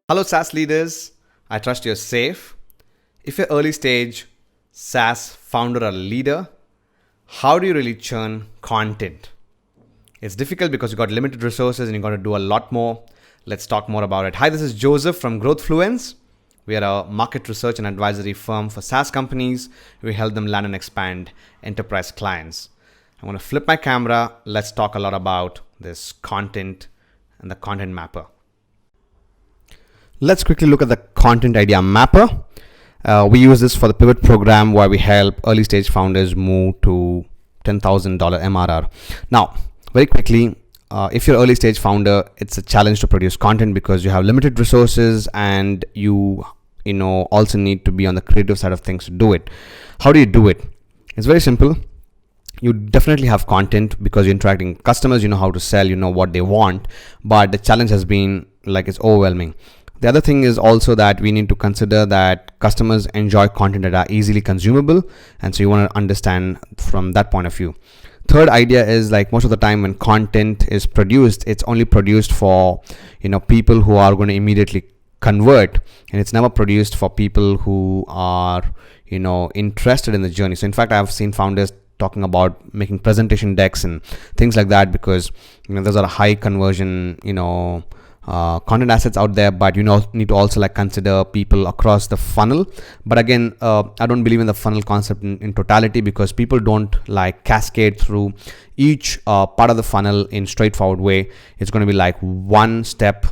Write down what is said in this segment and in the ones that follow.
Hello, SaaS leaders. I trust you're safe. If you're early stage SaaS founder or leader, how do you really churn content? It's difficult because you got limited resources and you got to do a lot more. Let's talk more about it. Hi, this is Joseph from Growthfluence. We are a market research and advisory firm for SaaS companies. We help them land and expand enterprise clients. I'm going to flip my camera. Let's talk a lot about this content and the content mapper. Let's quickly look at the content idea mapper. We use this for the pivot program where we help early stage founders move to $10,000 MRR. Now, very quickly, if you're early stage founder, it's a challenge to produce content because you have limited resources and you also need to be on the creative side of things to do it. How do you do it? It's very simple. You definitely have content because you're interacting with customers, you know how to sell, you know what they want, but the challenge has been it's overwhelming. The other thing is also that we need to consider that customers enjoy content that are easily consumable, and so you want to understand from that point of view. Third idea is most of the time when content is produced, it's only produced for people who are going to immediately convert, and it's never produced for people who are interested in the journey. So in fact, I've seen founders talking about making presentation decks and things like that because those are high conversion content assets out there, but need to also consider people across the funnel. But again, I don't believe in the funnel concept in totality because people don't cascade through each part of the funnel in straightforward way. It's going to be one step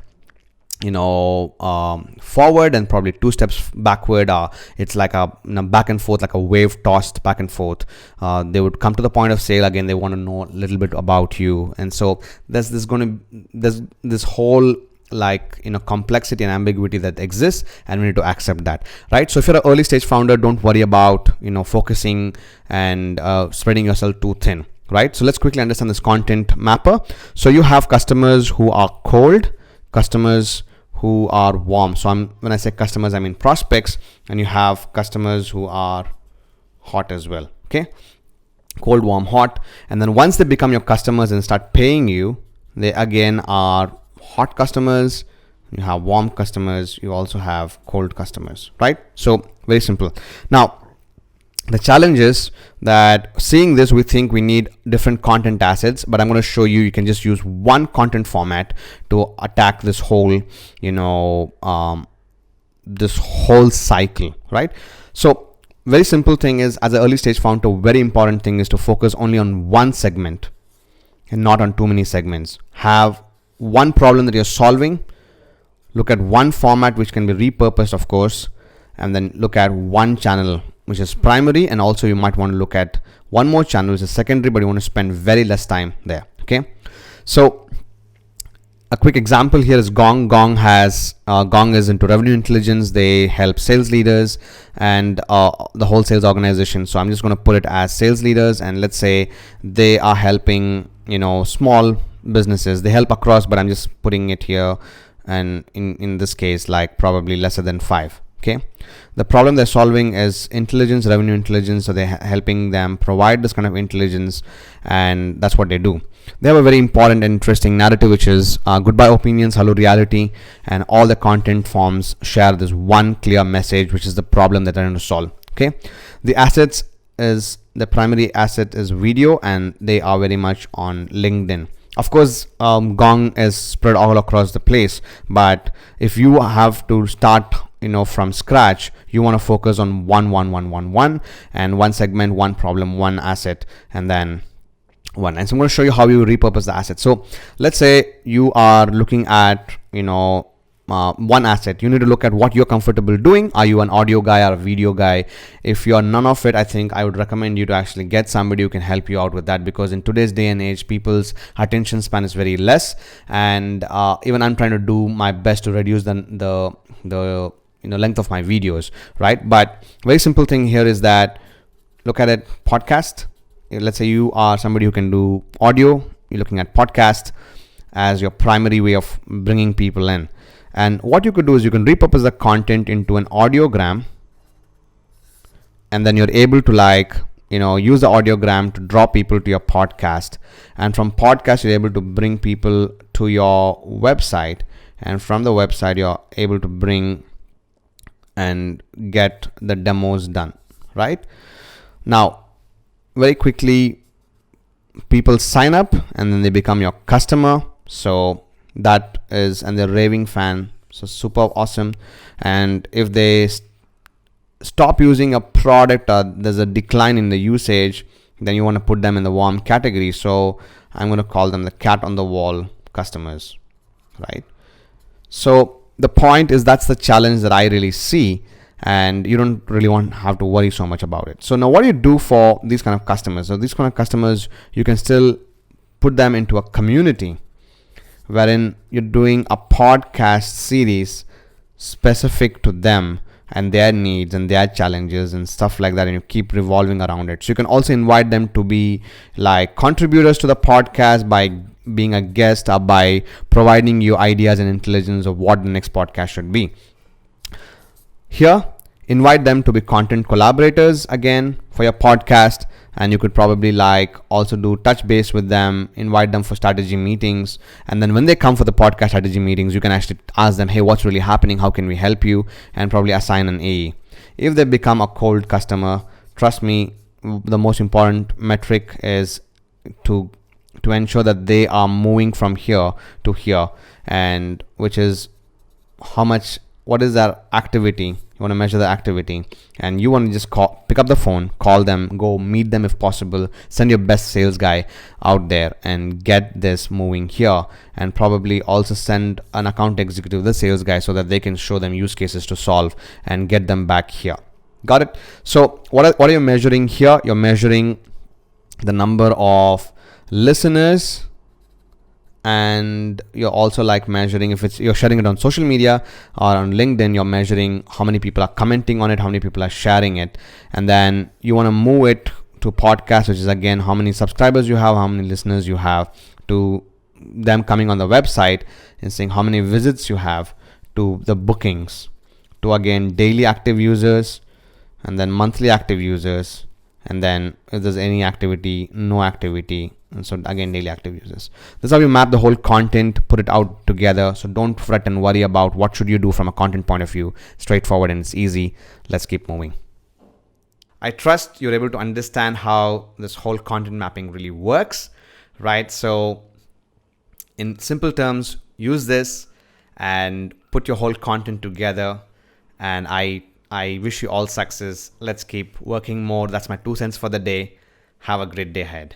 forward and probably two steps backward. It's a back and forth, like a wave tossed back and forth. They would come to the point of sale. Again, they want to know a little bit about you, and so there's this whole complexity and ambiguity that exists, and we need to accept that, right? So if you're an early stage founder, don't worry about focusing and spreading yourself too thin, right? So let's quickly understand this content mapper. So you have customers who are cold, customers who are warm. So when I say customers, I mean prospects, and you have customers who are hot as well. Okay, cold, warm, hot, and then once they become your customers and start paying you, they again are hot customers. You have warm customers. You also have cold customers, right? So very simple. Now, the challenge is that seeing this, we think we need different content assets, but I'm going to show you can just use one content format to attack this whole, this whole cycle, right? So very simple thing is, as an early stage founder, very important thing is to focus only on one segment and not on too many segments. Have one problem that you're solving, look at one format which can be repurposed, of course, and then look at one channel which is primary, and also you might want to look at one more channel which is secondary, but you want to spend very less time there. Okay, so a quick example here is Gong. Gong is into revenue intelligence. They help sales leaders and the whole sales organization. So I'm just going to put it as sales leaders, and let's say they are helping small businesses. They help across, but I'm just putting it here, and in this case probably lesser than 5. Okay, the problem they're solving is intelligence, revenue intelligence. So they're helping them provide this kind of intelligence, and that's what they do. They have a very important and interesting narrative, which is goodbye opinions, hello reality, and all the content forms share this one clear message, which is the problem that they're going to solve. Okay, the primary asset is video, and they are very much on LinkedIn. Of course, Gong is spread all across the place, but if you have to start from scratch, you want to focus on one and one segment, one problem, one asset, and then one. And so I'm going to show you how you repurpose the asset. So let's say you are looking at one asset. You need to look at what you're comfortable doing. Are you an audio guy or a video guy? If you're none of it, I think I would recommend you to actually get somebody who can help you out with that, because in today's day and age, people's attention span is very less, and even I'm trying to do my best to reduce the length of my videos, right? But very simple thing here is that look at it, podcast. Let's say you are somebody who can do audio. You're looking at podcast as your primary way of bringing people in. And what you could do is you can repurpose the content into an audiogram, and then you're able to use the audiogram to draw people to your podcast, and from podcast you're able to bring people to your website, and from the website you're able to bring and get the demos done, right? Now, very quickly, people sign up and then they become your customer. So that is, and they're raving fan. So super awesome. And if they stop using a product or there's a decline in the usage, then you want to put them in the warm category. So I'm going to call them the cat on the wall customers, right? So the point is, that's the challenge that I really see, and you don't really have to worry so much about it. So now what do you do for these kind of customers? So these kind of customers, you can still put them into a community wherein you're doing a podcast series specific to them and their needs and their challenges and stuff like that, and you keep revolving around it. So you can also invite them to be like contributors to the podcast by being a guest or by providing you ideas and intelligence of what the next podcast should be. Here, invite them to be content collaborators again for your podcast, and you could probably like also do touch base with them, invite them for strategy meetings, and then when they come for the podcast strategy meetings, you can actually ask them, hey, what's really happening, how can we help you, and probably assign an AE. If they become a cold customer, trust me, the most important metric is to ensure that they are moving from here to here, and which is what is their activity. You want to measure the activity, and you want to just pick up the phone, call them, go meet them if possible, send your best sales guy out there and get this moving here, and probably also send an account executive, the sales guy, so that they can show them use cases to solve and get them back here. Got it? So what are you measuring here? You're measuring the number of listeners, and you're also like measuring if you're sharing it on social media or on LinkedIn, you're measuring how many people are commenting on it, how many people are sharing it, and then you want to move it to podcast, which is again how many subscribers you have, how many listeners you have, to them coming on the website and saying how many visits you have, to the bookings, to again daily active users, and then monthly active users, and then if there's any activity, no activity, and so again daily active users. This is how you map the whole content, put it out together. So don't fret and worry about what should you do from a content point of view. Straightforward and it's easy. Let's keep moving. I trust you're able to understand how this whole content mapping really works, right? So in simple terms, use this and put your whole content together, and I wish you all success. Let's keep working more. That's my 2 cents for the day. Have a great day ahead.